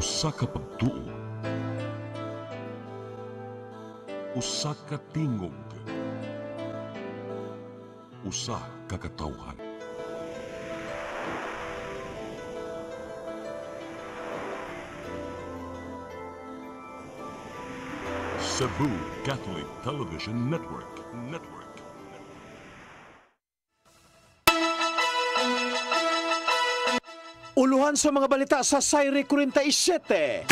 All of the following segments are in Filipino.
Usa ka pagtuo, usa ka tingog, usa ka katawhan. Cebu Catholic Television Network. Uluhan sa mga balita sa Sayre 47.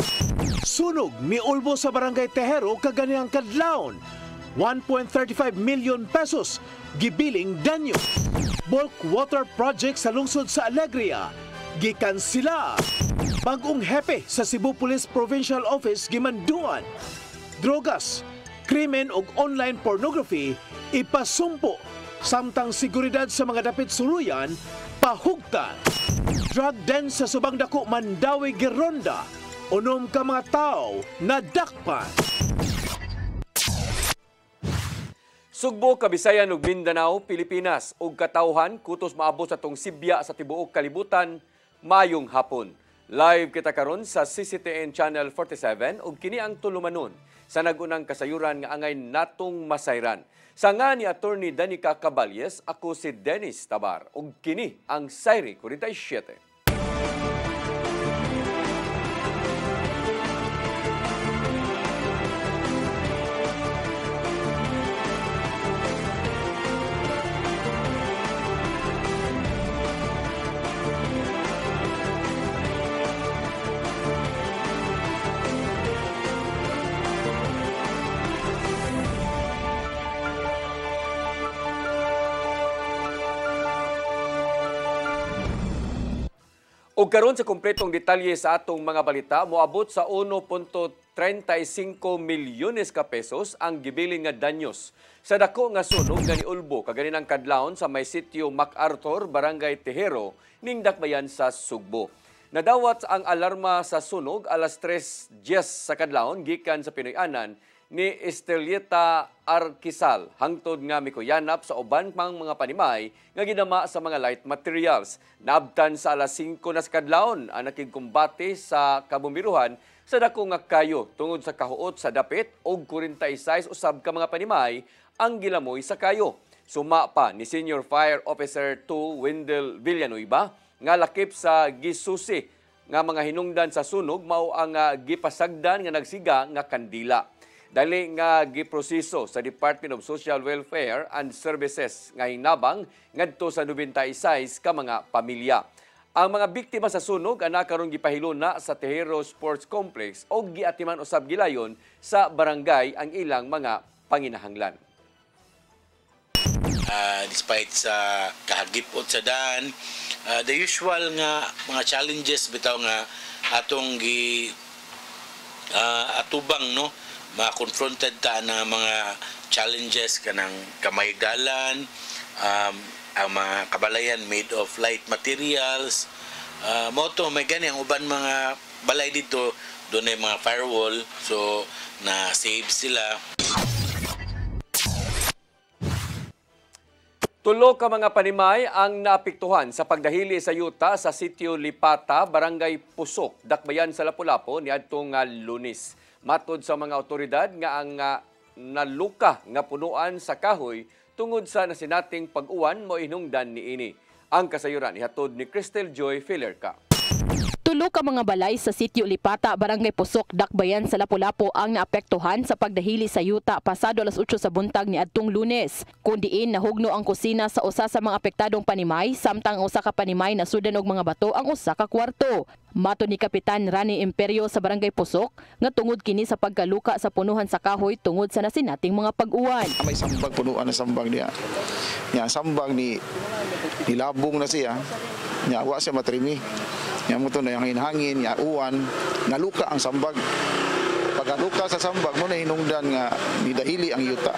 Sunog miulbo sa Barangay Tejero kaganihang kadlawon. 1.35 million pesos gibiling danyo. Bulk water project sa lungsod sa Alegria gikansila. Bagong hepe sa Cebu Police Provincial Office gimanduan. Drogas, krimen ug online pornography ipasumpo. Samtang seguridad sa mga dapit suluyan pahugtan. Drug den sa subang dako Mandawi Gironda. Unom ka mga tao nadakpan. Sugbo, Kabisayan ug Mindanao, Pilipinas ug katawhan kutos maabot sa tong Sibya sa tibuok kalibutan mayong hapon. Live kita karon sa CCTN Channel 47 ug kini ang tulumanon sa nagunang kasayuran nga angay natong masayran. Sa nga ni Attorney Danica Caballes, ako si Dennis Tabar ug kini ang Sayre 47. Ug karon sa kompletong detalye sa atong mga balita, moabot sa 1.35 milyones ka pesos ang gibiling nga danyos sa dako nga sunog nga niulbo kaganinang kadlawon sa may sitio MacArthur, Barangay Tejero, ning dakbayan sa Sugbo. Nadawat ang alarma sa sunog alas 3:10 sa kadlawon gikan sa Pinoy-anan ni Estelita Arquisal hangtod nga mikuyanap sa uban pang mga panimay nga ginama sa mga light materials. Naabtan sa alas 5 na sa kadlawon ang nakigkumbate sa kabumiruhan sa dako nga kayo tungod sa kahuot sa dapit og 46 usab ka mga panimay ang gilamoy sa kayo. Suma pa ni Senior Fire Officer 2 Wendell Villanueva nga lakip sa gisusi nga mga hinungdan sa sunog mao ang gipasagdan nga nagsiga nga kandila. Dali nga giproseso sa Department of Social Welfare and Services nga hinabang ngadto sa 96 ka mga pamilya. Ang mga biktima sa sunog ana karon gipahilo na sa Tejero Sports Complex o giatiman usab gilayon sa barangay ang ilang mga panginahanglan. Despite sa kahagipot sa daan, the usual nga mga challenges bitaw nga atong atubang no, ma-confronted ta na mga challenges kanang kamaygalan, ang mga kabalayan made of light materials, moto may gani ang uban mga balay dito doon ay mga firewall, so na save sila. Tulo ka mga panimay ang naapektuhan sa pagdahili sa yuta sa sitio Lipata, Barangay Pusok, dakbayan sa Lapu-Lapu niadtong Lunes. Matod sa mga otoridad nga ang naluka nga punuan sa kahoy tungod sa nasinating pag-uwan mo hinungdan niini. Ang kasayuran ihatod ni Cristel Joy Filerca. Tulo ka mga balay sa sitio Lipata, Barangay Pusok, dakbayan sa Lapu-Lapu ang naapektuhan sa pagdahili sa yuta pasado alas 8 sa buntag niadtong Lunes. Kundiin nahugno ang kusina sa usa sa mga apektadong panimay, samtang usa ka panimay nasudan og mga bato ang usa ka kwarto. Mato ni Kapitan Rani Imperio sa Barangay Pusok nga tungod kini sa pagkaluka sa punuhan sa kahoy tungod sa nasinating mga pag-uwan. May sambag punuan na sambag niya. Nya sambag ni nilabong na siya. Nya wa siya matrimi. Nya mo to na yung hangin, nya uwan, naluka ang sambag. Pagkaluka sa sambag mo na hinungdan nga nidahili ang yuta.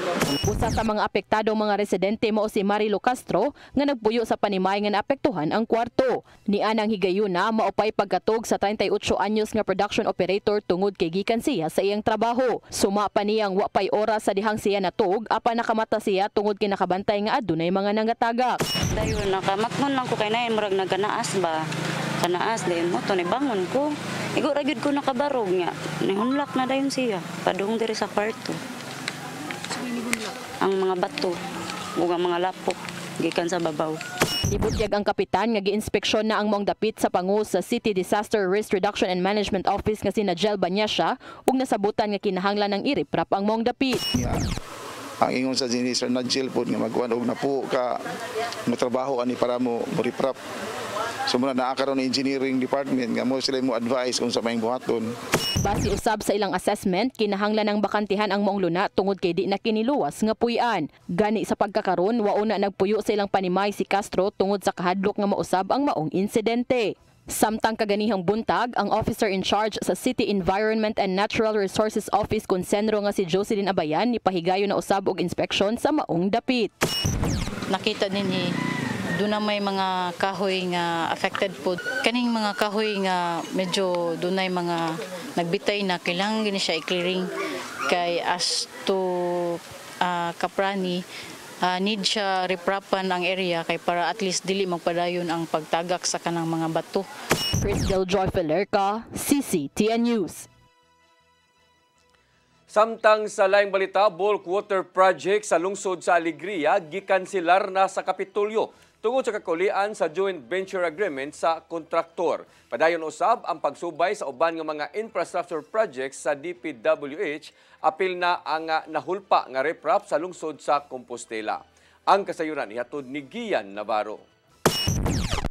Usa sa mga apektadong mga residente mao si Marilo Castro nga nagpuyo sa panimay nga naapektuhan ang kwarto. Nianang higayuna maupay pagkatog sa 38 anyos nga production operator tungod kay gikan siya sa iyang trabaho. Suma pa niyang wa pay oras sa dihang siya natug apan nakamata siya tungod kay nakabantay nga adunay mga nangatagak. Dayon nakamatmon lang ko kay nain murag naganaas ba. Kanaas din mo to ni bangon ko. Igo ra gyud ko nakabarog nga. Nihunlak na dayon siya. Padung diri sa kwarto. Ang mga bato ug ang mga lapok gikan sa babaw. Ibutyag ang kapitan nga giinspeksyon na ang mong dapit sa pangu sa City Disaster Risk Reduction and Management Office nga sina Jel Banyasha ug nasabutan nga kinahanglan ng iriprap ang mong dapit. Ang ingon sa Sir Nigel po nga magkuhan og napo ka matrabaho ani para mo riprap. So muna naa karon ng engineering department nga mo sila mo advise kung sa maayong buhaton. Base usab sa ilang assessment, kinahanglan ng bakantihan ang maong luna tungod kay di na kiniluwas nga puy-an. Gani sa pagkakaron, wauna nagpuyo sa ilang panimay si Castro tungod sa kahadlok nga mausab ang maong insidente. Samtang kaganihang buntag, ang officer in charge sa City Environment and Natural Resources Office Consenro nga si Jocelyn Abayan ni pahigayo na usab og inspeksyon sa maong dapit. Nakita ninyo doon na may mga kahoy nga affected po. Kaning mga kahoy nga medyo doon na mga nagbitay na kailangan gini siya i-clearing kay as to kaprani need siya reprapan ang area kay para at least dili magpadayon ang pagtagak sa kanang mga bato. Chris Deljoy Felerca, CCTN News. Samtang sa laing balita, bulk water project sa lungsod sa Alegria gikanselar na sa Kapitolyo tungod sa kakulian sa joint venture agreement sa kontraktor. Padayon usab ang pagsubay sa uban nga mga infrastructure projects sa DPWH, apil na ang nahulpa nga riprap sa lungsod sa Compostela. Ang kasayuran ihatod ni Gian Navarro.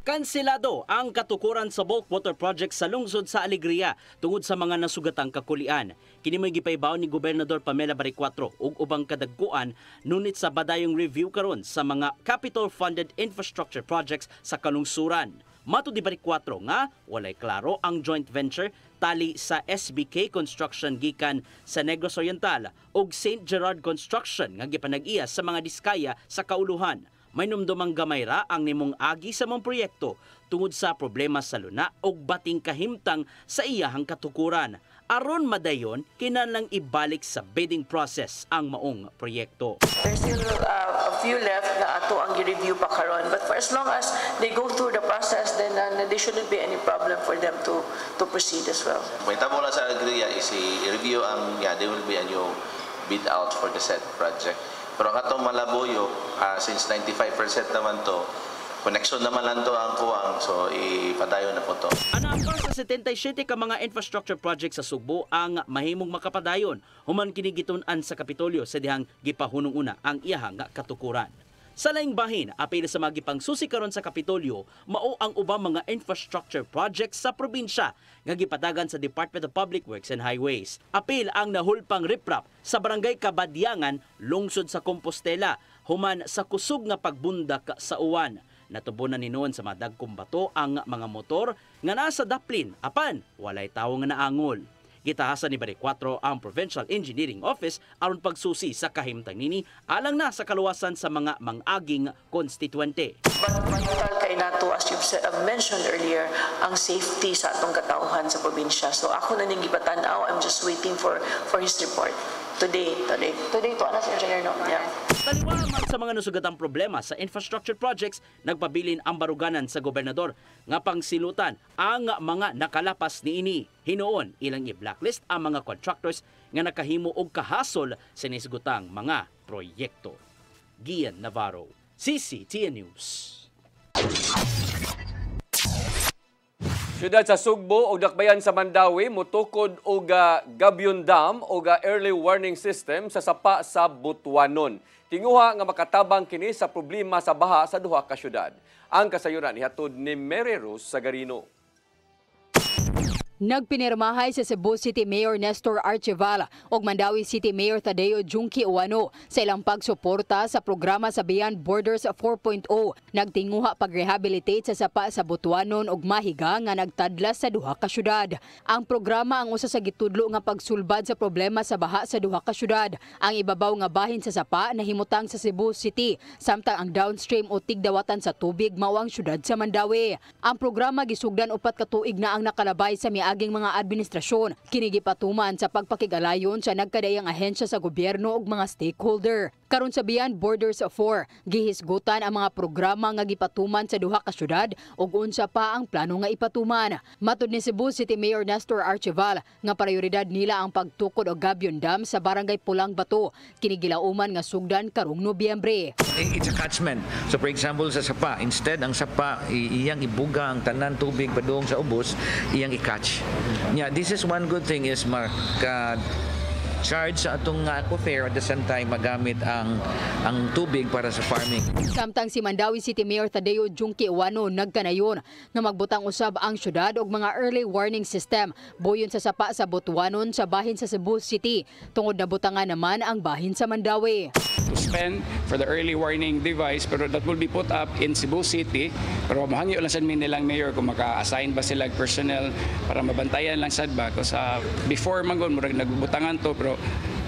Kanselado ang katukuran sa bulk water project sa lungsod sa Alegria tungod sa mga nasugatang kakulian. Kini mo'y gipaybaw ni Gobernador Pamela Baricuatro ug ubang kadagkuan nunit sa badayong review karon sa mga capital-funded infrastructure projects sa kalungsuran. Mato di Baricuatro nga walay klaro ang joint venture tali sa SBK Construction gikan sa Negros Oriental ug St. Gerard Construction nga gipanag-iya sa mga diskaya sa kauluhan. May numdumang gamay ra ang nimong agi sa mong proyekto tungod sa problema sa luna o bating kahimtang sa iyahang katukuran. Aron madayon, kinahanglang ibalik sa bidding process ang maong proyekto. There's still a few left na ato ang i-review pa karon. But for as long as they go through the process, then there shouldn't be any problem for them to proceed as well. Mahitabo lang sa Alegria is i-review ang, there will be a new bid out for the said project. Pero ang atong Malaboyo, since 95% naman to, connection naman lang to ang kuwang, so ipadayon na po to. Anapar sa 77 ka mga infrastructure project sa Sugbo ang mahimong makapadayon, human kinigitunan sa Kapitolyo sa dihang gipahunong una ang iyahang katukuran. Sa laing bahin, apil sa mga gipangsusi karon sa Kapitolyo, mao ang ubang mga infrastructure projects sa probinsya nga gipatagan sa Department of Public Works and Highways. Apil ang nahulpang riprap sa Barangay Kabadyangan, lungsod sa Compostela, human sa kusog nga pagbundak sa uwan. Natubunan ni noon sa mga dagkong bato ang mga motor nga nasa daplin, apan walay tawo nga naangol. Gitahasan ni Baricuatro ang Provincial Engineering Office aron pagsusi sa kahimtang nini alang na sa kaluwasan sa mga mangaging konstituente. But vital kay nato, as you've mentioned earlier, ang safety sa atong katauhan sa probinsya. So ako na ning gipatanaw, I'm just waiting for his report. Today to anas engineer no. Yeah. Taliwa man sa mga nasugatang problema sa infrastructure projects, nagpabilin ang baruganan sa gobernador nga pangsilutan ang mga nakalapas niini. Hinuon ilang i-blacklist ang mga contractors nga nakahimo og kahasol sa nisgutang mga proyekto. Gian Navarro, CCTN News. Siyudad sa Sugbo o dakbayan sa Mandawi mutukod og Gabion Dam o early warning system sa sapa sa Butuanon. Tinguha nga makatabang kini sa problema sa baha sa duha ka syudad. Ang kasayuran ihatod ni Mary Rose Sagarino. Nagpinirmahay sa Cebu City Mayor Nestor Archival ug Mandawi City Mayor Tadeo Junki Uwano sa ilang pagsuporta sa programa sa Beyond Borders 4.0. Nagtinguha pag-rehabilitate sa sapa sa Butuanon ug Mahiga nga nagtadlas sa duha ka syudad. Ang programa ang usa sa gitudlo nga pagsulbad sa problema sa baha sa duha ka syudad. Ang ibabaw nga bahin sa sapa nahimutang sa Cebu City, samtang ang downstream o tigdawatan sa tubig mao ang syudad sa Mandawi. Ang programa gisugdan 4 ka tuig na ang nakalabay sa niaging mga administrasyon. Kinigipatuman sa pagpakigalayon sa nagkadayang ahensya sa gobyerno ug mga stakeholder. Karon sa Beyond Borders of 4, gihisgutan ang mga programa nga gipatuman sa duha ka syudad ug unsa pa ang plano nga ipatuman. Matud ni Cebu City Mayor Nestor Archival nga prioridad nila ang pagtukod og Gabion Dam sa Barangay Pulang Bato, kinigilauman nga sugdan karong Nobyembre. It's a catchment. So for example sa Sapa, instead ang Sapa iyang ibuga ang tanan tubig padung sa ubos, iyang i-catch. Yeah, this is one good thing is charge sa atong aquifer at the same time magamit ang tubig para sa farming. Samtang si Mandawi City Mayor Tadeo Junki Iwano nagkanayon na magbutang usab ang syudad og mga early warning system buyon sa Sapa sa Butuanon sa bahin sa Cebu City. Tungod na butangan naman ang bahin sa Mandawi. To spend for the early warning device pero that will be put up in Cebu City, pero mahangyo lang sad nilang mayor kung maka-assign ba sila personnel para mabantayan lang sad ba kasi before mangon murag nagbutangan to pero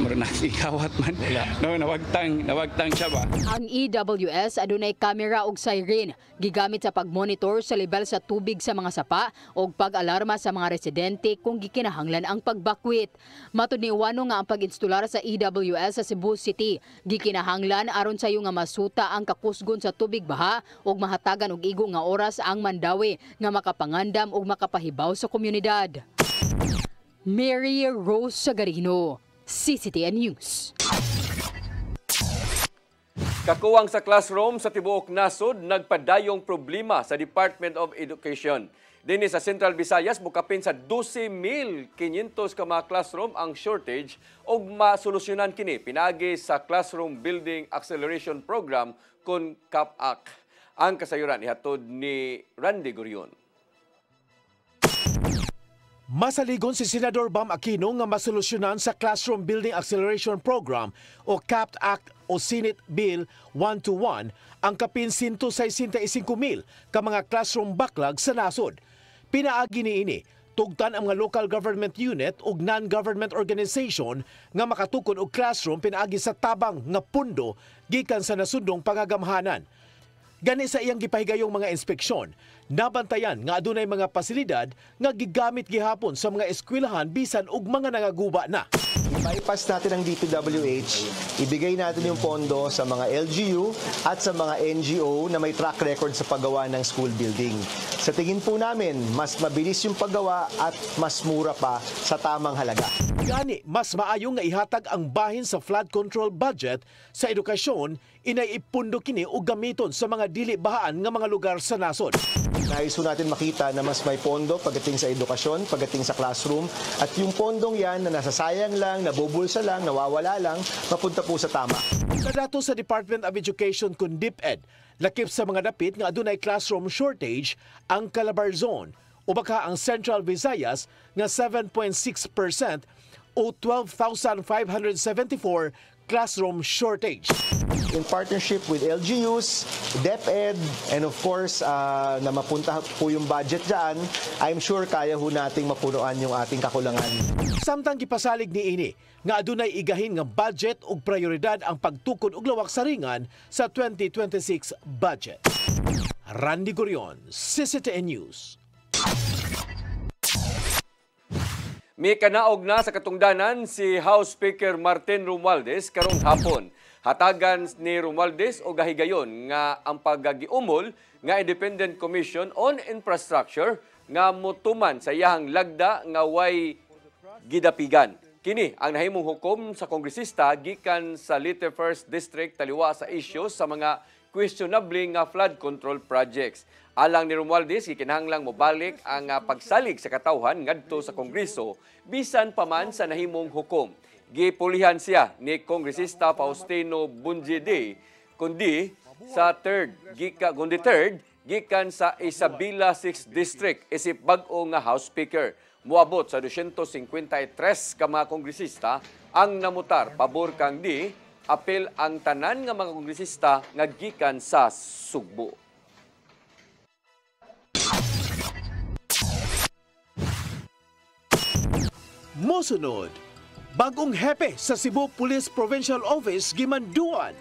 murag nakikawat man no nawagtang siya ba. Ang EWS adunay kamera ug siren gigamit sa pagmonitor sa level sa tubig sa mga sapa ug pag-alarma sa mga residente kung gikinahanglan ang pagbakwit. Matud ni Iwano nga ang pag-instalar sa EWS sa Cebu City gikinahanglan aron sayo nga masuta ang kakusgon sa tubig baha ug mahatagan og igo nga oras ang Mandawi nga makapangandam ug makapahibaw sa komunidad. Mary Rose Sagarino, CCTN News. Kakuwang sa classroom sa tibuok nasod, nagpadayong problema sa Department of Education. Dinhi sa Central Visayas, bukapin sa 12,500 ka mga classroom ang shortage ug masolusyonan kini pinagi sa Classroom Building Acceleration Program kon CAPAC. Ang kasayuran ihatod ni Randy Gurion. Masaligon si Senador Bam Aquino nga masolusyonan sa Classroom Building Acceleration Program o CAPT Act o Senate Bill 121 ang kapin 165,000 ka mga classroom backlog sa nasod. Pinaagi niini, tugtan ang mga local government unit ug non-government organization nga makatukod og classroom pinaagi sa tabang nga pundo gikan sa nasundong pangagamhanan. Gani sa iyang gipahigayong mga inspeksyon, nabantayan nga adunay mga pasilidad nga gigamit gihapon sa mga eskwelahan bisan ug mga nangaguba na. I-bypass natin ang DPWH, ibigay natin yung pondo sa mga LGU at sa mga NGO na may track record sa paggawa ng school building. Sa tingin po namin, mas mabilis yung paggawa at mas mura pa sa tamang halaga. Gani, mas maayo nga ihatag ang bahin sa flood control budget sa edukasyon, inay ipundo kini o gamiton sa mga dili bahaan nga mga lugar sa nasod. Nais natin makita na mas may pondo pagdating sa edukasyon, pagdating sa classroom, at yung pondong yan na nasasayang lang, nabubulsa lang, nawawala lang, mapunta po sa tama. Sa dato sa Department of Education kung DepEd, lakip sa mga dapit nga adunay classroom shortage ang Calabar Zone o baka ang Central Visayas nga 7.6% o 12,574 classroom shortage. In partnership with LGUs, DepEd, and of course, na mapunta po yung budget dyan, I'm sure kaya ho nating mapunuan yung ating kakulangan. Samtang gipasalig ni ini, nga adunay igahin nga budget ug prioridad ang pagtukod og lawak saringan sa 2026 budget. Randy Gurion, CCTN News. May kanaog na sa katungdanan si House Speaker Martin Romualdez karong hapon. Hatagan ni Romualdez o gahigayon nga ang paggagiumol nga Independent Commission on Infrastructure nga motuman sa iyahang lagda nga way gidapigan. Kini ang nahimong hukom sa kongresista gikan sa Leyte First District taliwa sa isyu sa mga questionable nga flood control projects. Alang ni Romualdez, gikinahanglang mobalik ang pagsalig sa katawhan ngadto sa Kongreso bisan pa man sa nahimong hukom. Gipulihan siya ni Kongresista Faustino Bunjide kundi sa kundi third gikan sa Isabela 6th District isip bag-o nga House Speaker. Muabot sa 253 ka mga kongresista ang namutar pabor kang di apel ang tanan nga mga kongresista nga gikan sa Sugbo. Mosunod, bagong hepe sa Cebu Police Provincial Office gimanduan.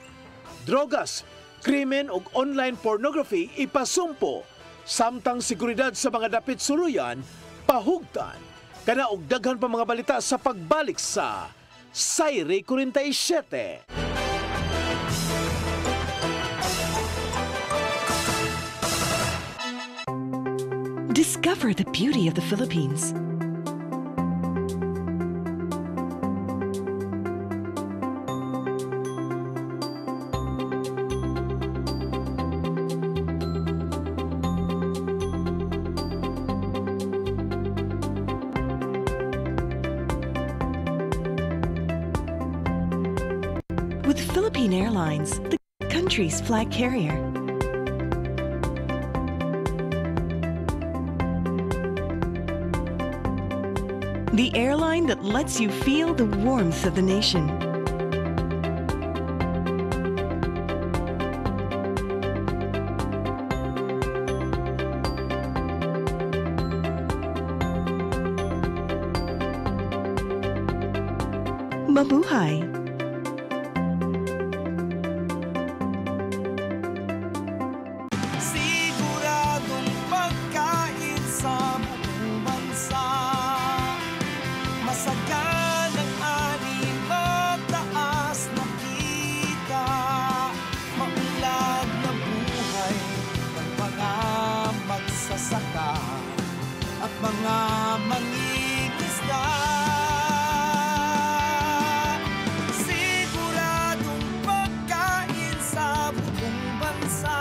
Drogas, krimen ug online pornography ipasumpo. Samtang seguridad sa mga dapit suluyan, pahugtan. Kana og daghan pa mga balita sa pagbalik sa Sayre 47. Discover the beauty of the Philippines. With Philippine Airlines, the country's flag carrier. The airline that lets you feel the warmth of the nation. Mabuhay! Siguradong pagkain sa buong bansa. Masaganang ani, mataas na kita. Maunlad na buhay ng mga magsasaka at mga mangingisda. Siguradong pagkain sa buong bansa.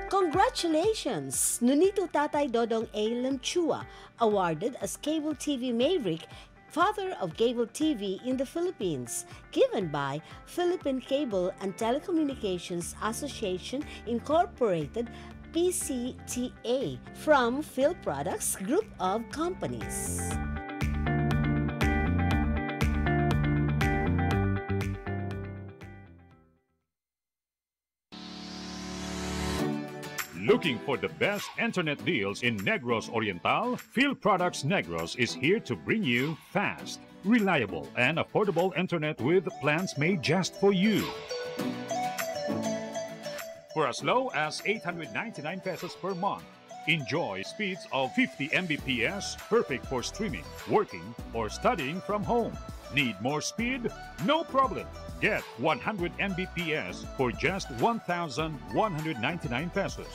Congratulations! Nunito Tatay Dodong A. Lanchua, awarded as Cable TV Maverick, Father of Cable TV in the Philippines, given by Philippine Cable and Telecommunications Association Incorporated, PCTA, from Phil Products Group of Companies. Looking for the best internet deals in Negros Oriental? Phil Products Negros is here to bring you fast, reliable, and affordable internet with plans made just for you. For as low as 899 pesos per month, enjoy speeds of 50 Mbps, perfect for streaming, working, or studying from home. Need more speed? No problem. Get 100 Mbps for just 1,199 pesos.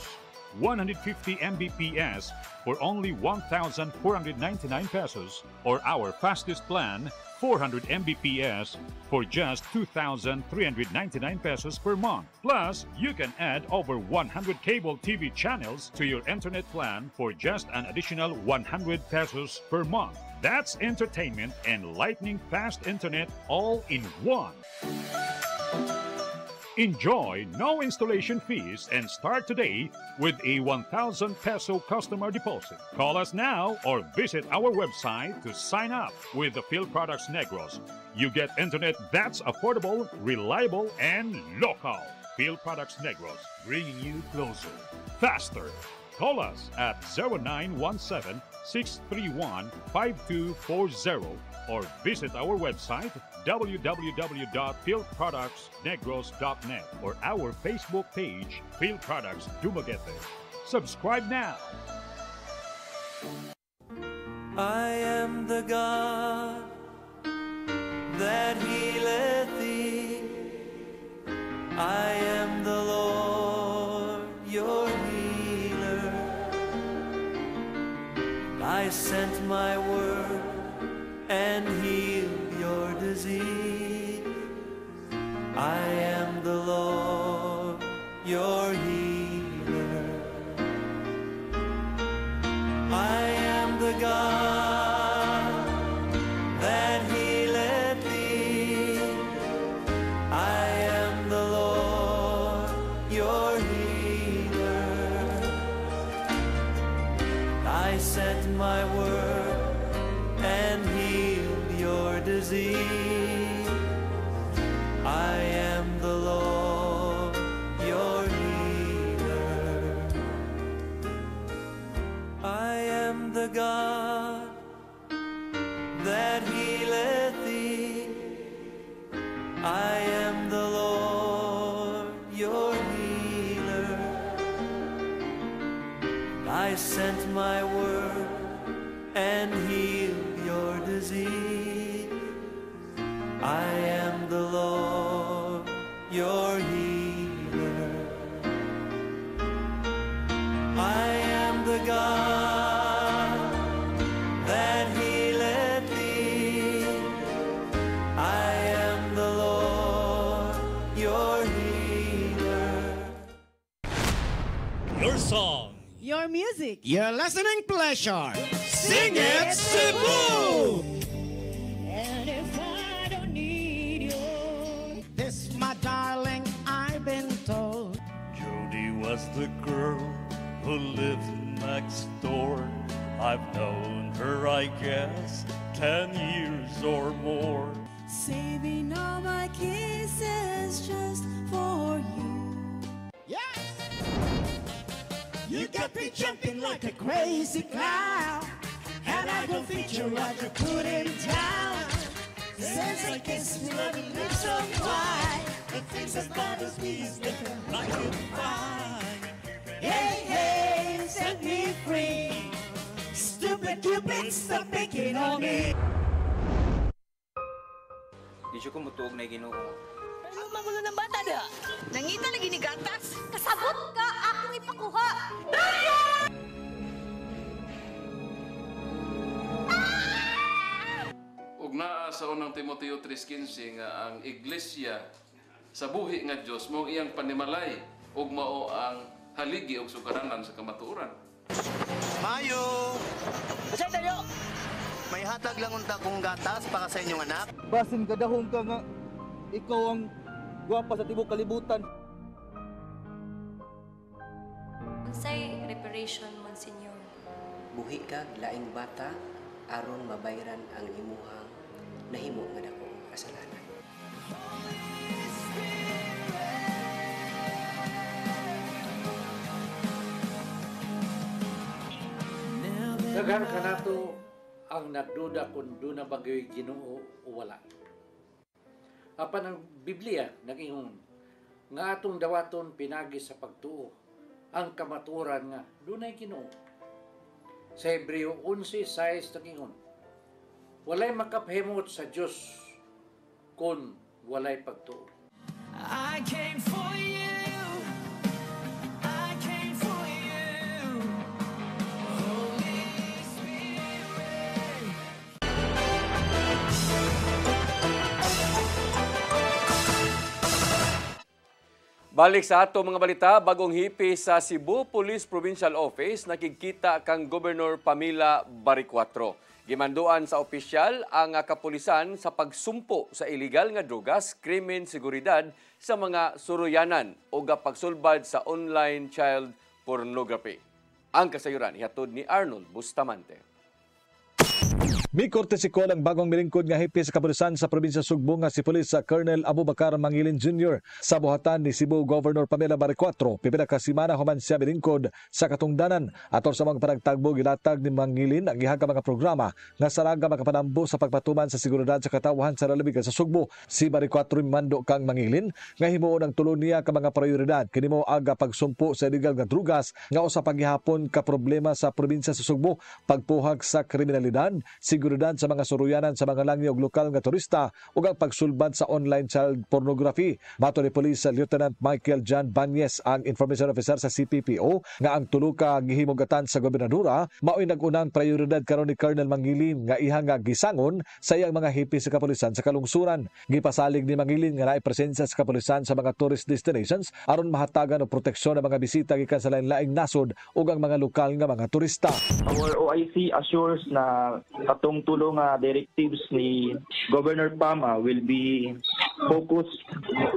150 Mbps for only 1,499 pesos, or our fastest plan, 400 Mbps for just 2,399 pesos per month. Plus, you can add over 100 cable TV channels to your internet plan for just an additional 100 pesos per month. That's entertainment and lightning fast internet all in one. Enjoy no installation fees and start today with a 1,000 peso customer deposit. Call us now or visit our website to sign up with the Phil Products Negros. You get internet that's affordable, reliable, and local. Phil Products Negros, bringing you closer, faster. Call us at 0917-631-5240 or visit our website www.philproductsnegros.net or our Facebook page, Phil Products Dumaguete. Subscribe now. I am the God that healeth thee. I am the Lord, your healer. I sent my word and healed your disease. I am the Lord, your healer. I am the God that healeth thee. I am the Lord, your healer. I sent my word and healed your disease. I am the Lord, your healer. I am the God that healeth thee. I am the Lord, your healer. I sent my word and healed your disease. I am the Lord, your healer. I am the God that healeth thee. I am the Lord, your healer. Your song, your music, your listening pleasure. Sing it, Cebu! And if I don't need you, This, my darling, I've been told. Jody was the girl who lived next door. I've known her, I guess, 10 years or more. saving all my kisses just for you. Yes! You got me jumping like a crazy clown, and I don't think you're right to put him down. Since I kiss me, let me live so wide. The things that bothers me is different, like you find. Hey, hey, set me free. Stupid Cupid, stop picking on me. Di siya kumutuog na Ginoo. Ano magulo ng bata da? Nangita lagi ni gatas. Kasabot ka, akong ipakuha. Ug naa sa unang Timoteo 3:15 nga ang iglesia sa buhi nga Dios mao iyang panimalay ug mao ang haligi ug sugaranan sa kamatuoran. Mayo! Kasi tayo! May hatag lang unta kong gatas para sa inyong anak. Basin kadahong ka nga ikaw ang gwapa sa tibok kalibutan. Unsay reparation, Monsignor? Buhi kag laing bata aron mabayran ang imuhang nahimo nga dako kasalanan. Daghan ka nato ang nagduda kung doon na bagay Ginoo o wala. Apan ang Biblia nag-ingon nga atong dawaton pinagi sa pagtuo ang kamatuoran nga doon ay Ginoo. Sa Hebreo 11:6 nag-ingon, walay makapahimot sa Dios kung walay pagtuo. I came for you. I came for you. Holy Spirit. Balik sa ato mga balita, bagong hipi sa Cebu Police Provincial Office nakikita kang Governor Pamela Baricuatro. Gimanduan sa opisyal ang kapulisan sa pagsumpo sa illegal nga drogas, krimen, seguridad sa mga suruyanan o pagsulbad sa online child pornography. Ang kasayuran ihatod ni Arnold Bustamante. May kortesikol ang bagong milingkod nga hipi sa kapulisan sa probinsya Sugbo nga si Police Colonel Abubakar Mangilin Jr. sa buhatan ni Cebu Governor Pamela Baricuatro. Pipila ka semana human siya milingkod sa katungdanan. Atol sa mga panagtagbo gilatag ni Mangilin ang ihang mga programa nga saraga makapanambo sa pagpatuman sa seguridad sa katawhan sa lalawigan sa Sugbo. Si Baricuatro mando kang Mangilin nga himuon ang tulon niya ka mga prioridad kini mao aga pagsumpo sa illegal nga drugas nga usa paghihapon ka problema sa probinsya sa Sugbo, pagpuhag sa kriminalidad, seguridad sa mga suruyanan sa mga langya ug lokal nga turista ug ang pagsulbad sa online child pornography. Bato ni Police Lieutenant Michael John Banyes, ang Information Officer sa CPPO, nga ang tulo ka gihimugatan sa gobernadora mao'y nag-unang prioridad karon ni Colonel Mangilin nga ihang nga gisangon sa iyang mga hipi sa kapulisan sa kalungsuran. Gipasalig ni Mangilin nga naay presensya sa kapulisan sa mga tourist destinations aron mahatagan og proteksyon ang mga bisita gikan sa lain-laing nasod ug ang mga lokal nga mga turista. Our OIC assures na katong tulong directives ni Governor Pama will be focused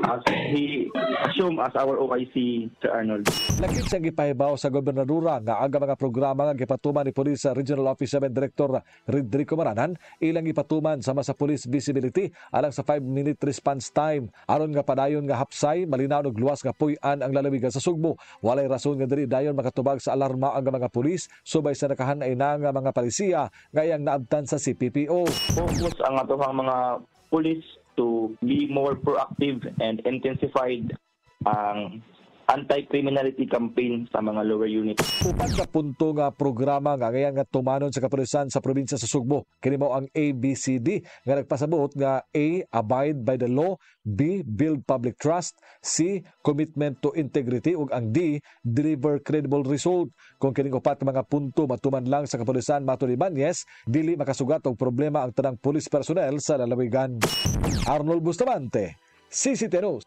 as he assumed as our OIC, Sir Arnold. Lakit siyang gipahibaw sa gobernadora nga aga mga programa nga gipatuman ni Police Regional Office 7 Director Rodrigo Maranan ilang ipatuman sama sa police visibility alang sa 5-minute response time aron nga padayon nga hapsay, malinaw ug luwas nga puy-an ang lalawigan sa Sugbo. Walay rason nga diri dayon makatubag sa alarma ang mga pulis subay sa nakahanay na nga mga palisiya nga iyang naabtan sa CPPO. Focus ang atong mga police to be more proactive and intensified ang anti-criminality campaign sa mga lower units. Upat ka punto nga programa nga ngayon nga tumanon sa kapulisan sa probinsya sa Sugbo. Kini mao ang ABCD nga nagpasabot nga A. Abide by the law, B. Build public trust, C. Commitment to integrity ug ang D. Deliver credible result. Kung kining upat ka mga punto matuman lang sa kapulisan matud ni Banyes, dili makasugat og problema ang tanang pulis personnel sa lalawigan. Arnold Bustamante, CCTV News.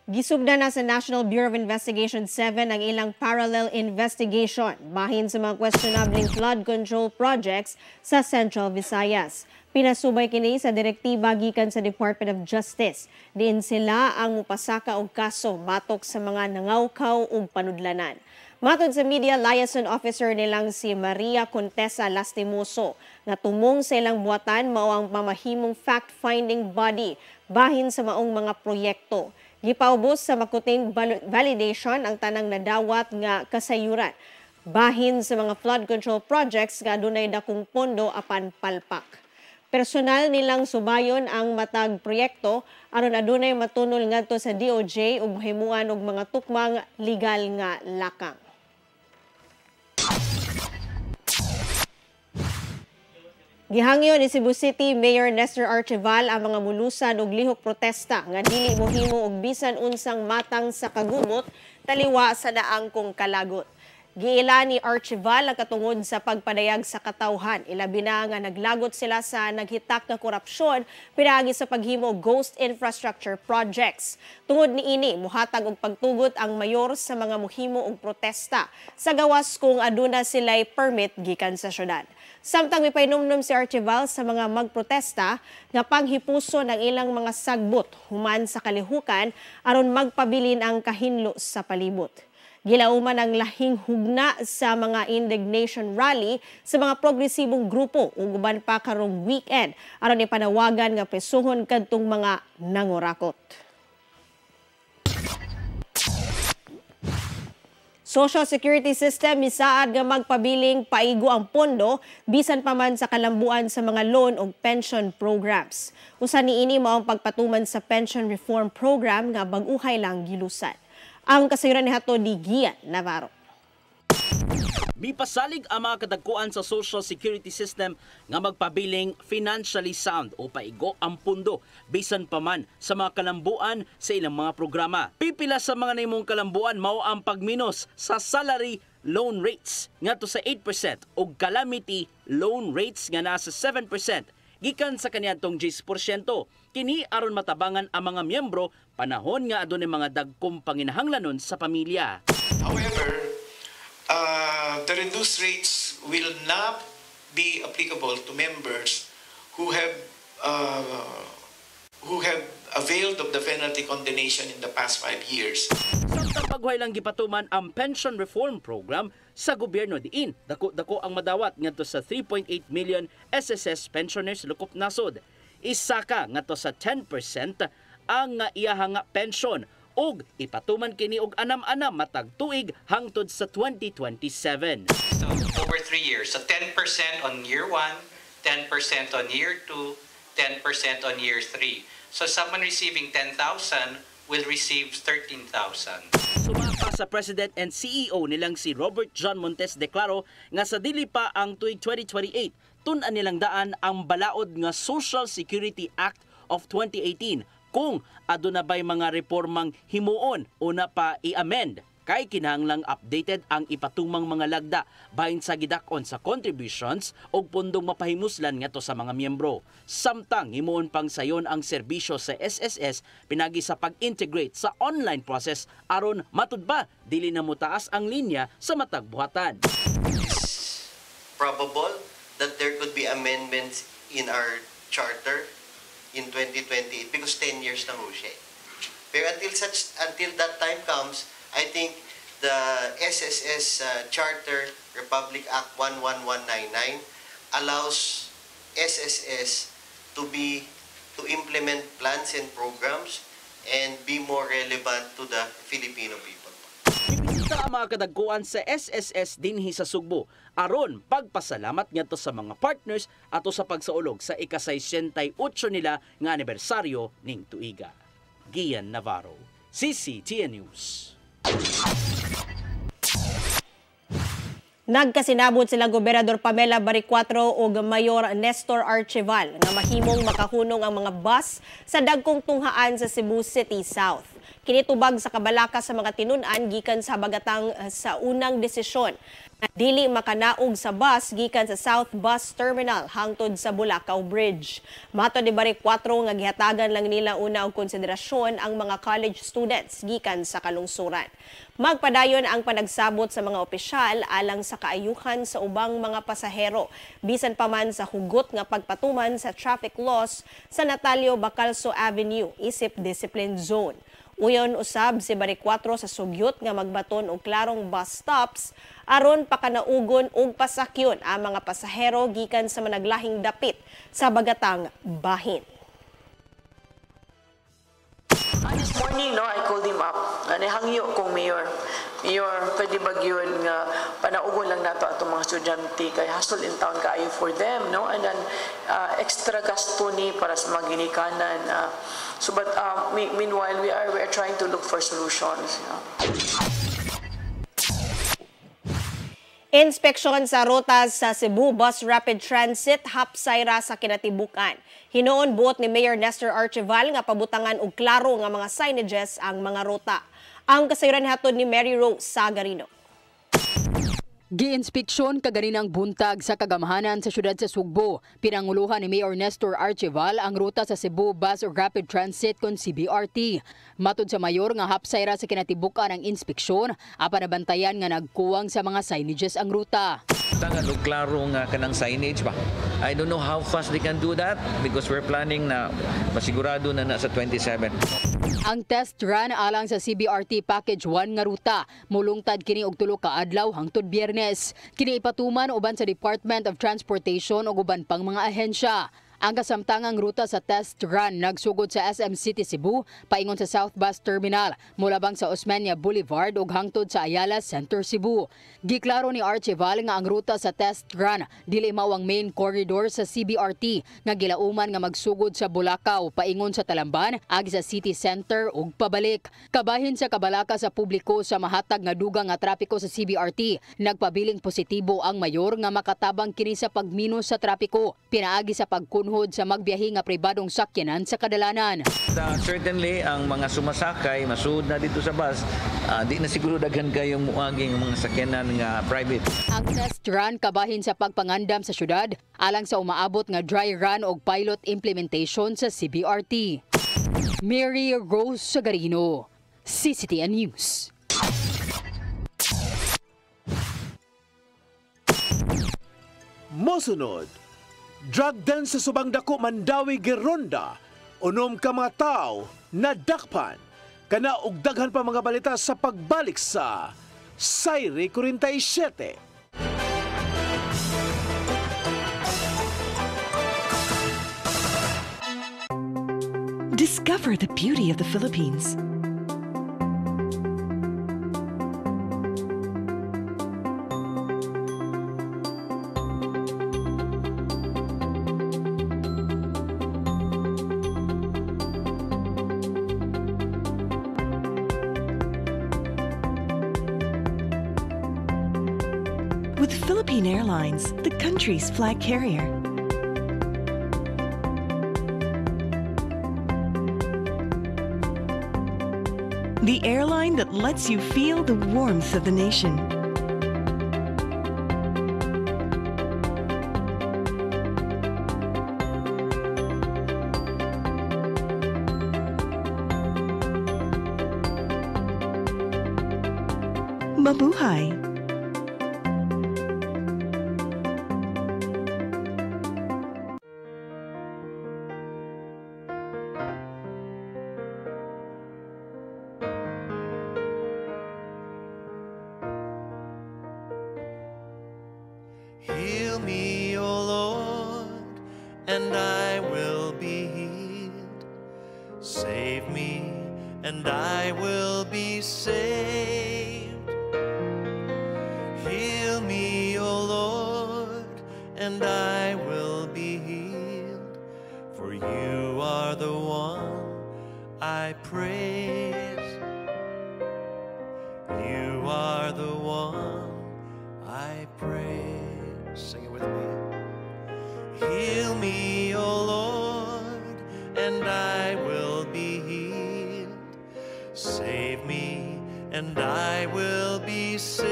Gisugda na sa National Bureau of Investigation 7 ang ilang parallel investigation bahin sa mga questionabling flood control projects sa Central Visayas. Pinasubay kini sa direktiba gikan sa Department of Justice. Diin sila ang mupasaka og kaso batok sa mga nangawkaw ug panudlanan. Matod sa Media Liaison Officer nilang si Maria Contessa Lastimoso, nga tumong sa ilang buhatan mao ang mamahimong fact-finding body bahin sa maong mga proyekto. Gipaubos sa makuting validation ang tanang nadawat nga kasayuran bahin sa mga flood control projects nga adunay dakong pondo apan palpak. Personal nilang subayon ang matag proyekto aron adunay matunol ngadto sa DOJ ug mahimuan og mga tukmang legal nga lakang. Gihangyo ni Cebu City Mayor Nestor Archival ang mga mulusan og lihok protesta nga dili mohimo og bisan unsang matang sa kagumot taliwa sa daangkong kalagot. Giila ni Archival ang katungod sa pagpadayag sa katawhan. Ilabi na nga naglagot sila sa naghitak nga korupsyon pinaagi sa paghimo og ghost infrastructure projects. Tungod niini, muhatag og pagtugot ang mayor sa mga mohimo og protesta sa gawas kung aduna sila'y permit gikan sa syudad. Samtang mipainomnom si Archival sa mga magprotesta nga panghipuso ng ilang mga sagbot human sa kalihukan aron magpabilin ang kahinlo sa palibot. Gilauman ang lahing hugna sa mga indignation rally sa mga progresibong grupo ug uban pa karong weekend aron ipanawagan nga presuhon kadtong mga nangurakot. Social Security System misaad nga magpabiling paigo ang pondo bisan pa man sa kalambuan sa mga loan o pension programs. Usa niini mao ang pagpatuman sa pension reform program nga bag-uhay lang gilusan. Ang kasayuran ni hato ni Gian Navarro. Mipasalig ang mga kadagkuan sa Social Security System nga magpabiling financially sound o paigo ang pundo bisan pa man sa mga kalambuan sa ilang mga programa. Pipila sa mga naimong kalambuan mao ang pagminos sa salary loan rates ngadto sa 8% o calamity loan rates nga nasa 7% gikan sa kaniadtong 10%. Kini aron matabangan ang mga miyembro panahon nga adunay mga dagkong panginahanglanon sa pamilya. However, the reduced rates will not be applicable to members who have availed of the penalty condonation in the past 5 years. Samtang paghuhay lang gipatuman ang pension reform program sa gobyerno diin. Dako ang madawat ngadto sa 3.8 million SSS pensioners lukop nasod. Isa ka ngadto sa 10% ang iyahang pension ug ipatuman kini og anam-anam matag tuig hangtod sa 2027. So over 3 years, so 10% on year 1, 10% on year 2, 10% on year 3. So someone receiving 10,000 will receive 13,000. Sumapa sa President and CEO nilang si Robert John Montes deklaro nga sa dili pa ang tuig 2028 tun-an nilang daan ang balaod nga Social Security Act of 2018 kung aduna bay mga reformang himuon o na pa i-amend kay kinahanglang updated ang ipatumang mga lagda bahin sa gidakon sa contributions o pundong mapahimuslan ngadto sa mga miyembro. Samtang himuon pang sayon ang serbisyo sa SSS pinagi sa pag-integrate sa online process aron matud ba dili na mutaas ang linya sa matag buhatan. It's probable that there could be amendments in our charter in 2028 because 10 years na ho siya. Pero until that time comes, I think the SSS Charter Republic Act 11199 allows SSS to implement plans and programs and be more relevant to the Filipino people. Ibisita ang mga kadagkuan sa SSS dinhi sa Sugbo aron pagpasalamat ngadto sa mga partners ato sa pagsaulog sa ika-68 nila nga anibersaryo ning tuiga. Gian Navarro, CCTN News. Nagkasinabot sila Gobernador Pamela Baricuatro ug Mayor Nestor Archival nga mahimong makahunong ang mga bus sa dagkong tunghaan sa Cebu City South. Kinitubag sa kabalaka sa mga tinun-an gikan sa habagatang sa unang desisyon na dili makanaog sa bus gikan sa South Bus Terminal hangtod sa Bulacau Bridge. Matod ni Baricuatro nga gihatagan lang nila una og konsiderasyon ang mga college students gikan sa kalungsuran. Magpadayon ang panagsabot sa mga opisyal alang sa kaayuhan sa ubang mga pasahero, bisan pa man sa hugot nga pagpatuman sa traffic laws sa Natalio Bacalso Avenue, isip discipline zone. Uyon usab si Baricuatro sa sugyot nga magbaton og klarong bus stops aron pakanaugon og pasakyon ang mga pasahero gikan sa managlahing dapit sa bagatang bahin. This morning, I called him up. Nahangyo kong mayor. Mayor, pwede ba yun nga panaugon lang nato atong mga estudyante kay hustle in town kaayo for them, no? And then extra gasto ni para sa mga ginikanan. But meanwhile, we are trying to look for solutions. Inspeksyon sa rotas sa Cebu Bus Rapid Transit hapsayra sa kinatibukan. Hinoon buot ni Mayor Nestor Archival nga pabutangan og klaro nga mga signages ang mga ruta. Ang kasayuran hatod ni Mary Rose Sagarino. Giinspeksyon kaganinang buntag sa kagamahanan sa syudad sa Sugbo. Pinanguluhan ni Mayor Nestor Archival ang ruta sa Cebu Bus Rapid Transit kon CBRT. Matod sa mayor nga hapsayra sa kinatibukan ang inspeksyon, apan nabantayan nga nagkuwang sa mga signages ang ruta. Tangan og klaro nga kanang signage ba. I don't know how fast they can do that because we're planning na masigurado na sa 27. Ang test run alang sa CBRT Package 1 nga ruta mulungtad kini og 3 ka adlaw hangtod Biyernes. Kini ipatuman uban sa Department of Transportation ug uban pang mga ahensya. Ang kasamtangang ruta sa test run nagsugod sa SM City Cebu paingon sa South Bus Terminal mulabang sa Osmeña Boulevard ug hangtod sa Ayala Center Cebu. Giklaro ni Archival nga ang ruta sa test run dili mao ang main corridor sa CBRT nga gilauman nga magsugod sa Bulacau paingon sa Talamban agi sa City Center ug pabalik. Kabahin sa kabalaka sa publiko sa mahatag nga dugang nga trapiko sa CBRT, nagpabiling positibo ang mayor nga makatabang kini sa pagminos sa trapiko pinaagi sa pagkunhod sa magbiyahe nga pribadong sakyanan sa kadalanan. Certainly ang mga sumasakay masud na dito sa bus, di na siguro daghan kayong muaging mga sakyanan nga private. Ang test run kabahin sa pagpangandam sa syudad alang sa umaabot nga dry run og pilot implementation sa CBRT. Mary Rose Sagarino, CCTN News. Mosunod, drug den sa subang dako Mandawi Gironda, unom ka mga tao nadakpan. Kana og daghan pa mga balita sa pagbalik sa Sayri 47. Discover the beauty of the Philippines. With Philippine Airlines, the country's flag carrier. The airline that lets you feel the warmth of the nation. Mabuhay! Heal me, O Lord, and I will be healed. Save me, and I will be saved. Heal me, O Lord, and I will be healed. For you are the one I praise. You are the one I praise. Sing it with me. Heal me, O Lord, and I will be healed. Save me, and I will be saved.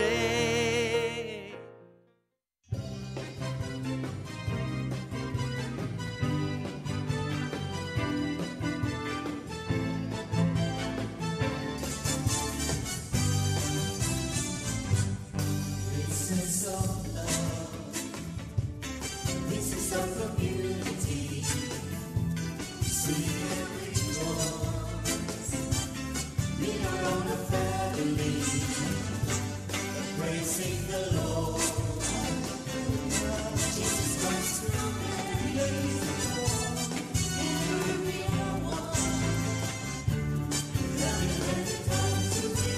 This is all love. This is our community. Sing and rejoice. We are all a family. Praising the Lord. Jesus Christ from heaven. We are one. Loving when it comes to me.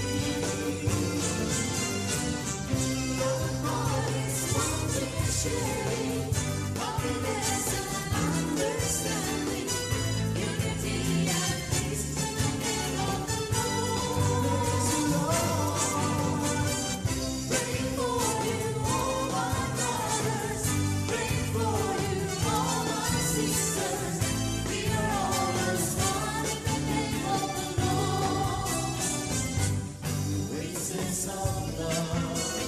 Our heart is wanting and sharing. Happiness and understanding. Unity and peace in the name of the Lord. Pray for you, all my brothers. Pray for you, all my sisters. We are all as one in the name of the Lord. Voices of love.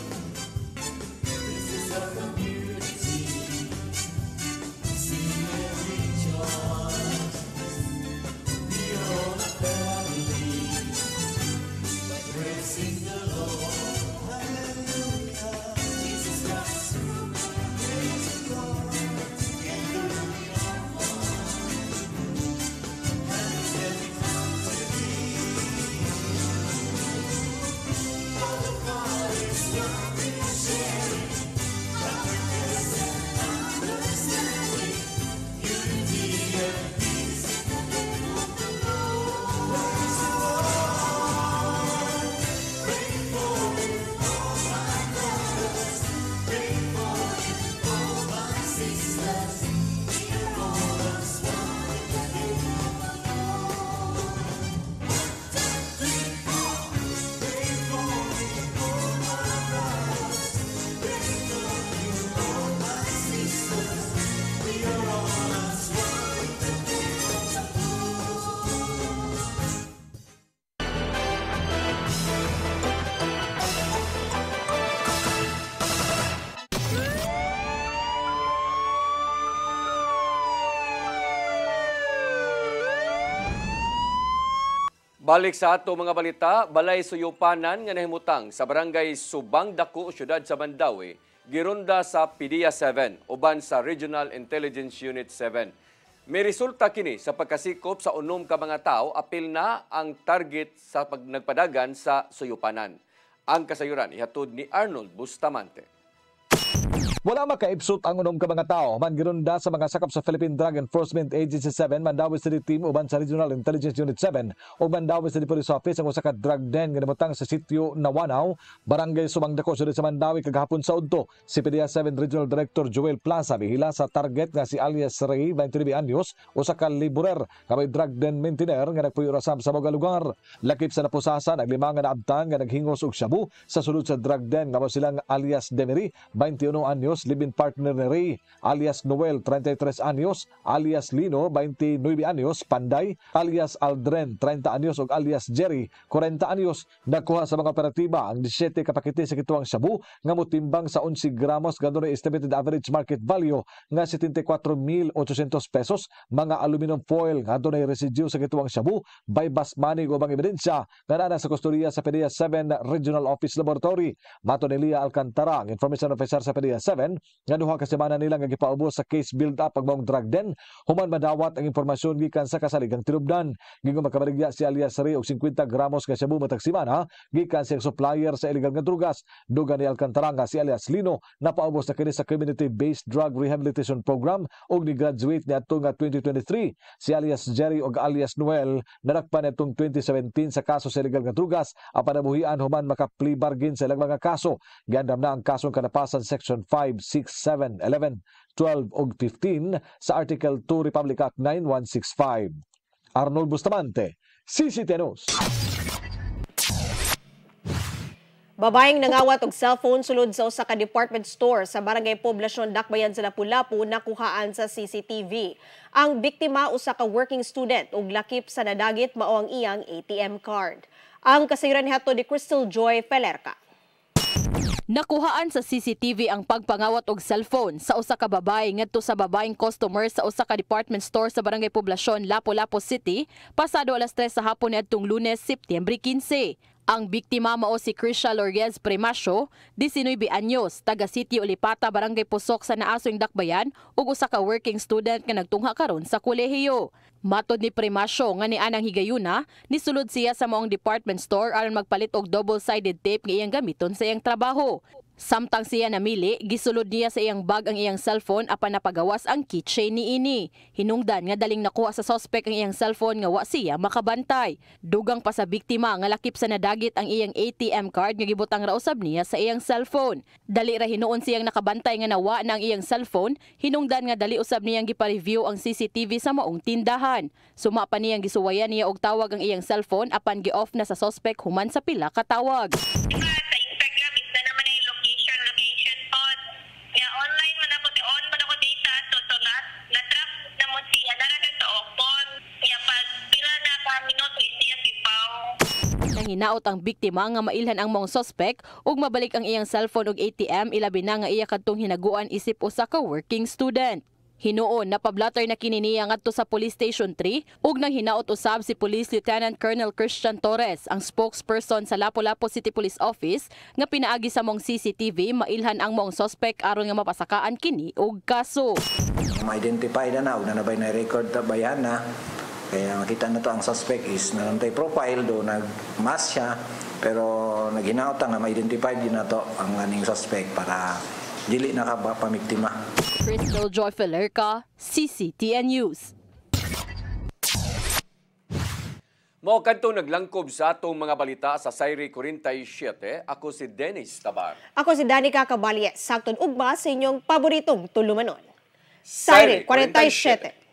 This is our community. Sing and rejoice. We are all a family. Praising the Lord. Hallelujah. Jesus Christ from praise the Lord. Together we are one. Having every time to be. All the God is loving and sharing. Happiness and understanding. Unity and peace in the name of the Lord. Praise the Lord. Pray for you, all my brothers. Pray for you, all my sisters. We are all as one in the name of the Lord. 1, 2, 3, 4. Pray for you, all my brothers. Pray for you, all my sisters. We are all as one in the name of the Lord. Balik sa ato mga balita, balay suyupanan nga nahimutang sa barangay Subang Dako, syudad sa Mandawi, gironda sa PDEA 7 uban sa Regional Intelligence Unit 7. May resulta kini sa pagkasikop sa unom ka mga tao, apil na ang target sa nagpadagan sa suyupanan. Ang kasayuran ihatod ni Arnold Bustamante. Wala makaibsot ang unom ka mga tao man gironda sa mga sakop sa Philippine Drug Enforcement Agency 7, Mandawi City Team uban sa Regional Intelligence Unit 7 ug Mandawi City Police Office ang usa ka drug den nga namutang sa sitio Nawanaw, Barangay Subang Dako, syudad sa Mandawi kagahapon sa udto. Si PDEA 7 Regional Director Joel Plaza bihila sa target nga si alias Ray, 29 anyos, usa ka liburer kabay drug den maintainer nga nagpuyo rasam sa mga lugar. Lakip sa napusasan ang lima nga naabtan nga naghingos og shabu sa sulod sa drug den nga mo silang alias Demery, 21 anyos, live-in partner ni Ray, alias Noel, 33 anyos, alias Lino, 29 anyos, Panday, alias Aldren, 30 anyos ug alias Jerry, 40 anyos. Nakuha sa mga operatiba ang 17 ka pakete sa kituang shabu nga motimbang sa 11 gramos gano'n estimated average market value nga 74,800 pesos, mga aluminum foil nga dunay residue sa kituang shabu, by basmani ug ubang ebidensya nga naa sa kustorya sa PDEA 7 Regional Office Laboratory. Mato ni Lia Alcantara, ang information officer sa PDEA 7, nga duha ka semana nila nga gipaubos sa case build-up pagmaong drug den, human madawat ang impormasyon gikan sa kasaligang tinubdan. Gingon makabarigya si alias Ray og 50 gramos nga shabu matag semana gikan sa supplier sa illegal nga drugas. Dugan ni Alcantara nga si alias Lino napaubos na kini sa Community-Based Drug Rehabilitation Program ug ni-graduate niadto nga 2023. Si alias Jerry ug alias Noel nadakpan nitong 2017 sa kaso sa illegal nga drugas apan nabuhian human maka-plea bargain sa ilang mga kaso. Giandam na ang kasong kanapasan Section 5, 6, 7, 11, 12 ug 15 sa Article 2 Republic Act 9165. Arnold Bustamante, CCTV News. Babaeng nangawat og cellphone sulod sa usa ka department store sa Barangay Poblasyon, Dakbayan sa Lapu-Lapu nakuhaan sa CCTV. Ang biktima usa ka working student ug lakip sa nadagit mao ang iyang ATM card. Ang kasayuran niadto ni Crystal Joy Pelerca. Nakuhaan sa CCTV ang pagpangawat og cellphone sa usa ka babae ngadto sa babaeng customer sa usa ka department store sa Barangay Poblasyon, Lapu-Lapu City, pasado alas 3 sa hapon niadtong Lunes, Setyembre 15. Ang biktima mao si Krisha Lourdes Primasio, 19 anyos, taga City Olipata, Barangay Pusok sa Naasoy Dakbayan ug usa ka working student nga nagtungha karon sa kolehiyo. Matod ni Primasio nga ni anang higayuna, nisulod siya sa maong department store aron magpalit og double-sided tape nga iyang gamiton sa iyang trabaho. Samtang siya namili, gisulod niya sa iyang bag ang iyang cellphone apan napagawas ang keychain niini. Hinungdan nga daling nakuha sa suspect ang iyang cellphone nga wa siya makabantay. Dugang pa sa biktima nga lakip sa nadagit ang iyang ATM card nga gibutang ra usab niya sa iyang cellphone. Dali ra hinuon siyang nakabantay nga nawa na ang iyang cellphone, hinungdan nga dali usab niyang gipa-review ang CCTV sa maong tindahan. Suma pa niyang gisuwayan niya og tawag ang iyang cellphone apan gi-off na sa suspect human sa pila ka tawag. Hinaot ang biktima nga mailhan ang mong suspect ug mabalik ang iyang cellphone ug ATM ilabi na nga iya kadtong hinaguan isip usa ka working student. Hinuon na pablatter na kini niya ngadto sa Police Station 3 ug nang hinaot usab si Police Lieutenant Colonel Christian Torres, ang spokesperson sa Lapu-Lapu City Police Office, nga pinaagi sa mong CCTV mailhan ang mong suspect aron nga mapasakaan kini og kaso. Ma-identify na ug nanabay na record ta bayan na. Kaya makita na to ang suspect is nanantay profile do nag-mask siya pero naghinaot nga ma-identify din na to ang aning suspect para dili na ka pamiktima. Crystal Joy Pelerca, CCTN News. Mao kadtong naglangkob sa atong mga balita sa Sayri 47. Ako si Dennis Tabar. Ako si Danica Caballes. Sakton ugma sa inyong paboritong tulumanon. Sayri 47.